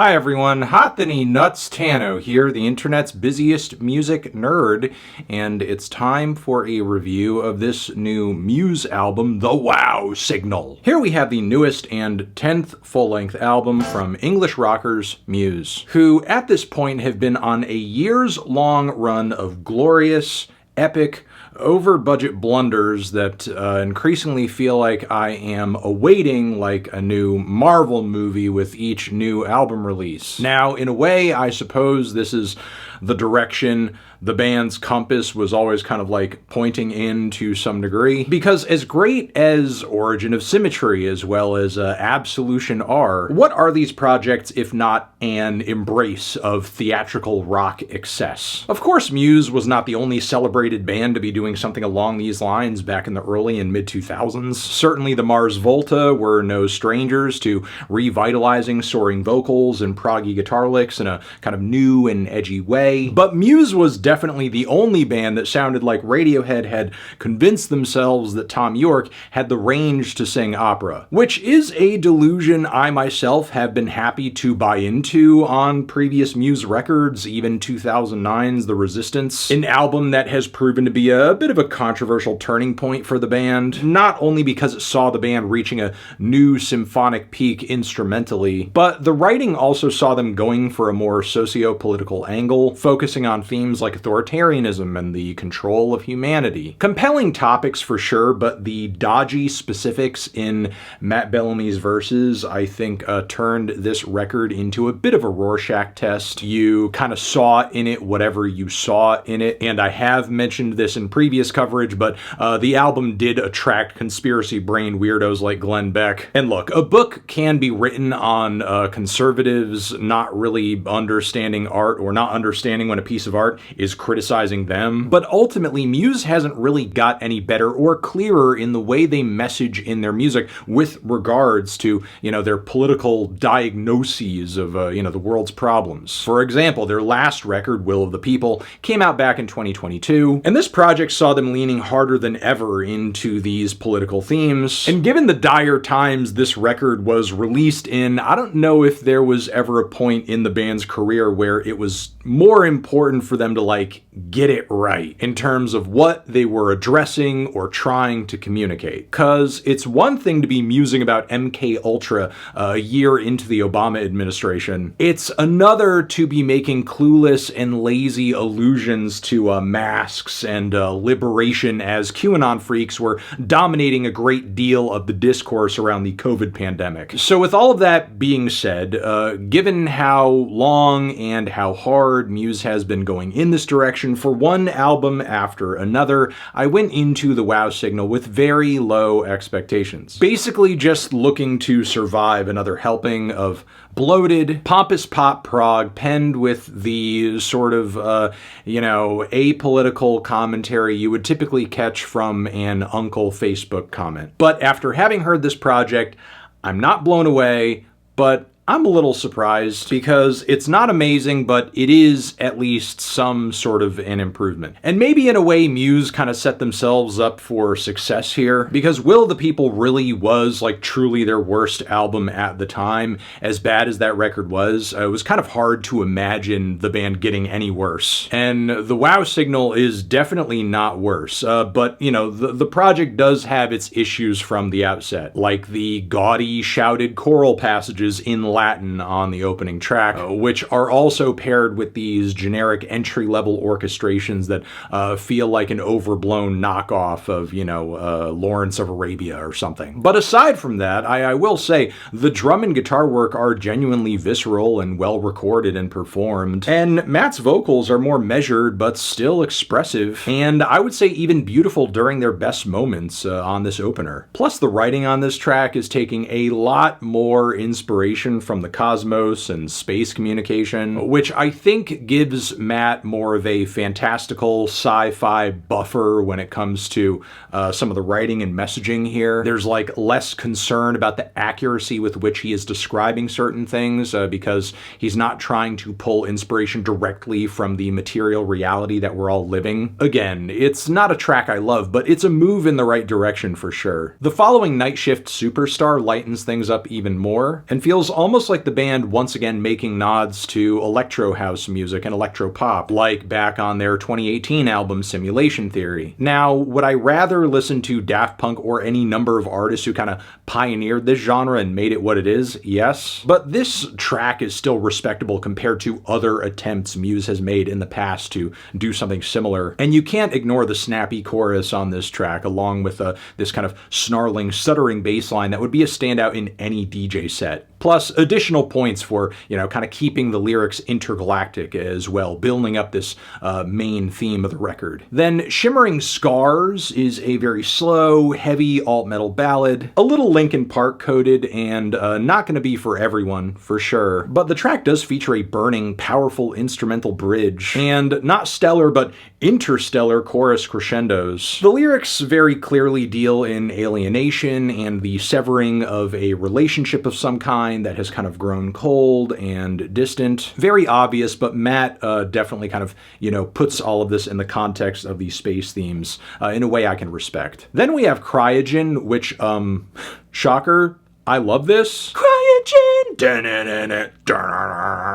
Hi everyone, Hothany Nuts Tano here, the internet's busiest music nerd, and it's time for a review of this new Muse album, The Wow Signal. Here we have the newest and 10th full-length album from English rockers Muse, who at this point have been on a years-long run of glorious, epic, over-budget blunders that increasingly feel like I am awaiting like a new Marvel movie with each new album release. Now, in a way, I suppose this is the direction the band's compass was always kind of like pointing in to some degree. Because as great as Origin of Symmetry as well as Absolution are, what are these projects if not an embrace of theatrical rock excess? Of course, Muse was not the only celebrated band to be doing something along these lines back in the early and mid-2000s. Certainly the Mars Volta were no strangers to revitalizing soaring vocals and proggy guitar licks in a kind of new and edgy way. But Muse was definitely the only band that sounded like Radiohead had convinced themselves that Thom Yorke had the range to sing opera, which is a delusion I myself have been happy to buy into on previous Muse records, even 2009's The Resistance, an album that has proven to be a bit of a controversial turning point for the band, not only because it saw the band reaching a new symphonic peak instrumentally, but the writing also saw them going for a more socio-political angle, focusing on themes like authoritarianism and the control of humanity. Compelling topics for sure, but the dodgy specifics in Matt Bellamy's verses, I think, turned this record into a bit of a Rorschach test. You kind of saw in it whatever you saw in it, and I have mentioned this in previous coverage, but the album did attract conspiracy brain weirdos like Glenn Beck. And look, a book can be written on conservatives not really understanding art or not understanding when a piece of art is criticizing them, but ultimately Muse hasn't really got any better or clearer in the way they message in their music with regards to, their political diagnoses of, the world's problems. For example, their last record, Will of the People, came out back in 2022, and this project saw them leaning harder than ever into these political themes. And given the dire times this record was released in, I don't know if there was ever a point in the band's career where it was more important for them to get it right in terms of what they were addressing or trying to communicate. Cause it's one thing to be musing about MK Ultra a year into the Obama administration. It's another to be making clueless and lazy allusions to masks and liberation as QAnon freaks were dominating a great deal of the discourse around the COVID pandemic. So with all of that being said, given how long and how hard Muse has been going in this direction for one album after another, I went into The Wow Signal with very low expectations. Basically just looking to survive another helping of bloated, pompous pop prog penned with the sort of, apolitical commentary you would typically catch from an uncle Facebook comment. But after having heard this project, I'm not blown away, but I'm a little surprised because it's not amazing, but it is at least some sort of an improvement. And maybe in a way Muse kind of set themselves up for success here because Will of the People really was truly their worst album at the time. As bad as that record was, it was kind of hard to imagine the band getting any worse. And The Wow Signal is definitely not worse, but the project does have its issues from the outset, like the gaudy shouted choral passages in Latin on the opening track, which are also paired with these generic entry-level orchestrations that feel like an overblown knockoff of, Lawrence of Arabia or something. But aside from that, I will say the drum and guitar work are genuinely visceral and well-recorded and performed, and Matt's vocals are more measured but still expressive, and I would say even beautiful during their best moments on this opener. Plus, the writing on this track is taking a lot more inspiration from the cosmos and space communication, which I think gives Matt more of a fantastical sci-fi buffer when it comes to some of the writing and messaging here. There's less concern about the accuracy with which he is describing certain things because he's not trying to pull inspiration directly from the material reality that we're all living. Again, it's not a track I love, but it's a move in the right direction for sure. The following Night Shift Superstar lightens things up even more and feels almost almost like the band once again making nods to electro house music and electro pop, like back on their 2018 album Simulation Theory. Now, would I rather listen to Daft Punk or any number of artists who kind of pioneered this genre and made it what it is? Yes. But this track is still respectable compared to other attempts Muse has made in the past to do something similar. And you can't ignore the snappy chorus on this track, along with this kind of snarling, stuttering bass line that would be a standout in any DJ set. Plus, additional points for, kind of keeping the lyrics intergalactic as well, building up this main theme of the record. Then Shimmering Scars is a very slow, heavy alt-metal ballad, a little Linkin Park coded, and not going to be for everyone, for sure. But the track does feature a burning, powerful instrumental bridge, and not stellar, but interstellar chorus crescendos. The lyrics very clearly deal in alienation and the severing of a relationship of some kind that has kind of grown cold and distant. Very obvious, but Matt definitely kind of, puts all of this in the context of these space themes in a way I can respect. Then we have CRYOGEN, which, shocker, I love this. CRYOGEN!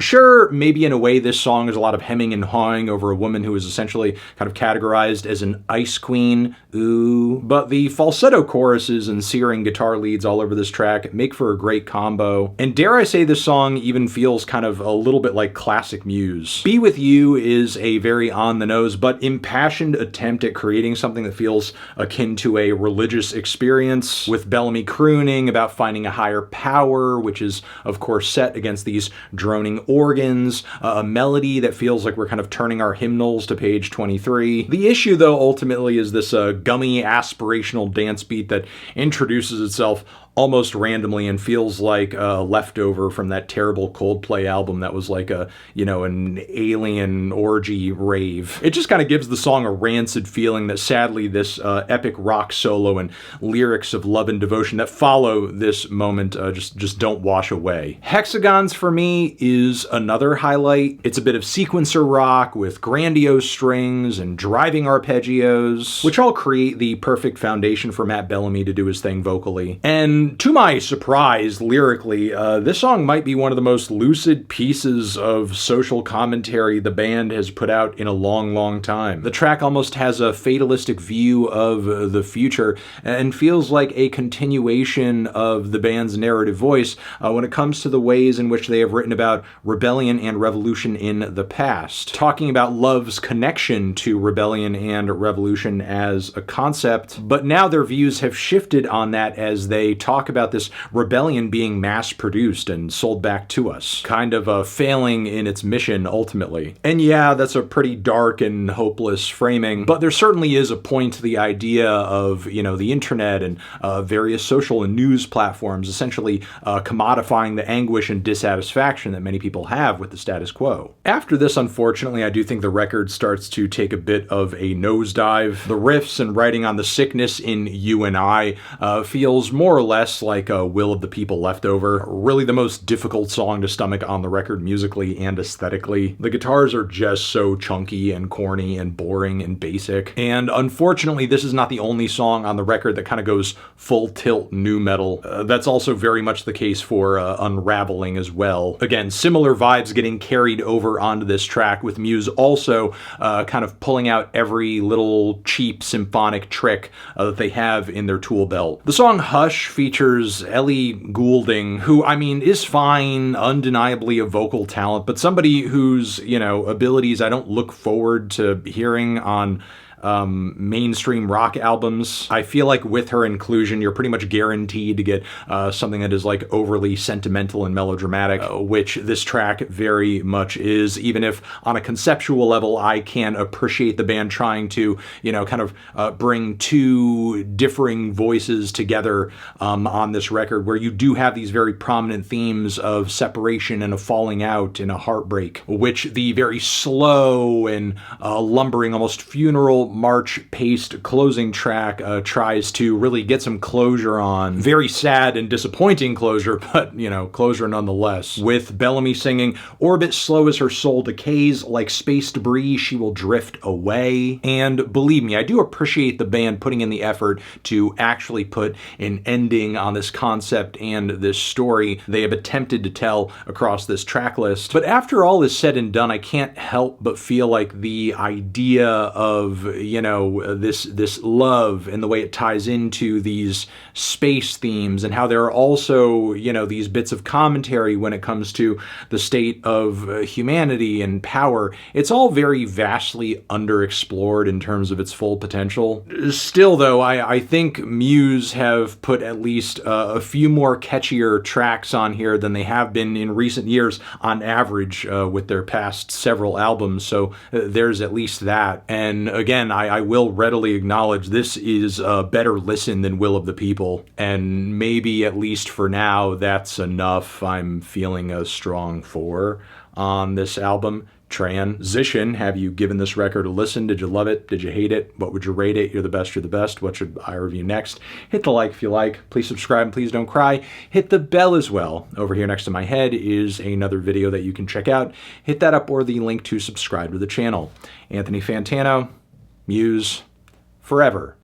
Sure, maybe in a way this song is a lot of hemming and hawing over a woman who is essentially kind of categorized as an ice queen. Ooh. But the falsetto choruses and searing guitar leads all over this track make for a great combo. And dare I say, this song even feels kind of a little bit like classic Muse. Be With You is a very on-the-nose but impassioned attempt at creating something that feels akin to a religious experience, with Bellamy crooning about finding a higher power, which is, of course, set against these droning organs, a melody that feels like we're kind of turning our hymnals to page 23. The issue, though, ultimately is this gummy aspirational dance beat that introduces itself almost randomly and feels like a leftover from that terrible Coldplay album that was like an alien orgy rave. It just kind of gives the song a rancid feeling that sadly this epic rock solo and lyrics of love and devotion that follow this moment just don't wash away. Hexagons for me is another highlight. It's a bit of sequencer rock with grandiose strings and driving arpeggios, which all create the perfect foundation for Matt Bellamy to do his thing vocally. And to my surprise, lyrically, this song might be one of the most lucid pieces of social commentary the band has put out in a long, long time. The track almost has a fatalistic view of the future and feels like a continuation of the band's narrative voice when it comes to the ways in which they have written about rebellion and revolution in the past, talking about love's connection to rebellion and revolution as a concept. But now their views have shifted on that as they talk about this rebellion being mass-produced and sold back to us, kind of failing in its mission ultimately. And yeah, that's a pretty dark and hopeless framing, but there certainly is a point to the idea of, the internet and various social and news platforms essentially commodifying the anguish and dissatisfaction that many people have with the status quo. After this, unfortunately, I do think the record starts to take a bit of a nosedive. The riffs and writing on the sickness in You and I feels more or less like a Will of the People leftover. Really the most difficult song to stomach on the record musically and aesthetically. The guitars are just so chunky and corny and boring and basic. And unfortunately, this is not the only song on the record that kind of goes full tilt nu metal. That's also very much the case for Unraveling as well. Again, similar vibes getting carried over onto this track, with Muse also kind of pulling out every little cheap symphonic trick that they have in their tool belt. The song Hush features Ellie Goulding, who, is fine, undeniably a vocal talent, but somebody whose, abilities I don't look forward to hearing on mainstream rock albums. I feel like with her inclusion, you're pretty much guaranteed to get something that is like overly sentimental and melodramatic, which this track very much is, even if on a conceptual level, I can appreciate the band trying to, kind of bring two differing voices together on this record, where you do have these very prominent themes of separation and a falling out and a heartbreak, which the very slow and lumbering, almost funeral march-paced closing track tries to really get some closure on. Very sad and disappointing closure, but, you know, closure nonetheless. With Bellamy singing, "Orbit slow as her soul decays, like space debris she will drift away." And believe me, I do appreciate the band putting in the effort to actually put an ending on this concept and this story they have attempted to tell across this track list. But after all is said and done, I can't help but feel like the idea of, you know, this love and the way it ties into these space themes, and how there are also, you know, these bits of commentary when it comes to the state of humanity and power. It's all very vastly underexplored in terms of its full potential. Still, though, I think Muse have put at least a few more catchier tracks on here than they have been in recent years on average with their past several albums, so there's at least that. And again, I will readily acknowledge this is a better listen than Will of the People, and maybe at least for now that's enough. I'm feeling a strong 4 on this album. Transition. Have you given this record a listen? Did you love it? Did you hate it? What would you rate it? You're the best, you're the best. What should I review next? Hit the like if you like. Please subscribe and please don't cry. Hit the bell as well. Over here next to my head is another video that you can check out. Hit that up, or the link to subscribe to the channel. Anthony Fantano, Muse, forever.